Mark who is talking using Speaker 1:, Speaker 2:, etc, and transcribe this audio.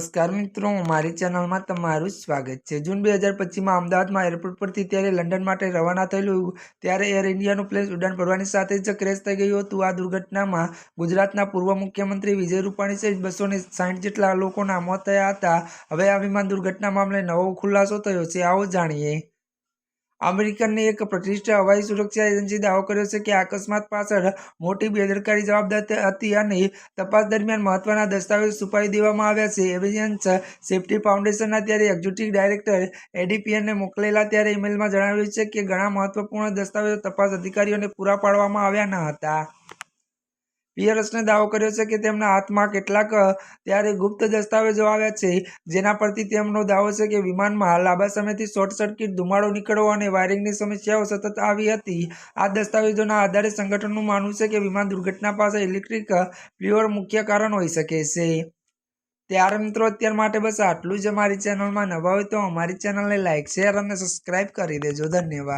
Speaker 1: નમસ્કાર મિત્રો, મારી ચેનલમાં તમારું સ્વાગત છે। જૂન 2025માં અમદાવાદમાં એરપોર્ટ પરથી ત્યારે લંડન માટે રવાના થયેલું ત્યારે એર ઇન્ડિયાનું પ્લેન ઉડાન ભરવાની સાથે જ ક્રેશ થઈ ગયું હતું। આ દુર્ઘટનામાં ગુજરાતના પૂર્વ મુખ્યમંત્રી વિજય રૂપાણી સહિત 260 જેટલા લોકોના મોત થયા હતા। હવે આ વિમાન દુર્ઘટના મામલે નવો ખુલાસો થયો છે, આવો જાણીએ। અમેરિકનની એક પ્રતિષ્ઠિત હવાઈ સુરક્ષા એજન્સીએ દાવો કર્યો છે કે આ અકસ્માત પાછળ મોટી બેદરકારી જવાબદાર હતી અને તપાસ દરમિયાન મહત્વના દસ્તાવેજો છુપાવી દેવામાં આવ્યા છે। એવિએશન સેફ્ટી ફાઉન્ડેશનના ત્યારે એક્ઝિક્યુટિવ ડાયરેક્ટર એડીપીએને મોકલેલા ત્યારે ઈમેલમાં જણાવ્યું છે કે ઘણા મહત્વપૂર્ણ દસ્તાવેજો તપાસ અધિકારીઓને પૂરા પાડવામાં આવ્યા ન હતા। પિયર્સને દાવો કર્યો છે કે તેમના હાથમાં કેટલાક ત્યારે ગુપ્ત દસ્તાવેજો આવ્યા છે, જેના પરથી તેમનો દાવો છે કે વિમાનમાં લાંબા સમયથી શોર્ટ સર્કિટ, ધુમાડો નીકળવો અને વાયરિંગની સમસ્યાઓ સતત આવી હતી। આ દસ્તાવેજોના આધારે સંગઠનનું માનવું છે કે વિમાન દુર્ઘટના પાછળ ઇલેક્ટ્રિક ફ્યુઅલ મુખ્ય કારણ હોઈ શકે છે। ત્યારે મિત્રો, અત્યાર માટે બસ આટલું જ। અમારી ચેનલમાં નવા હોય તો અમારી ચેનલને લાઇક, શેર અને સબસ્ક્રાઇબ કરી દેજો। ધન્યવાદ।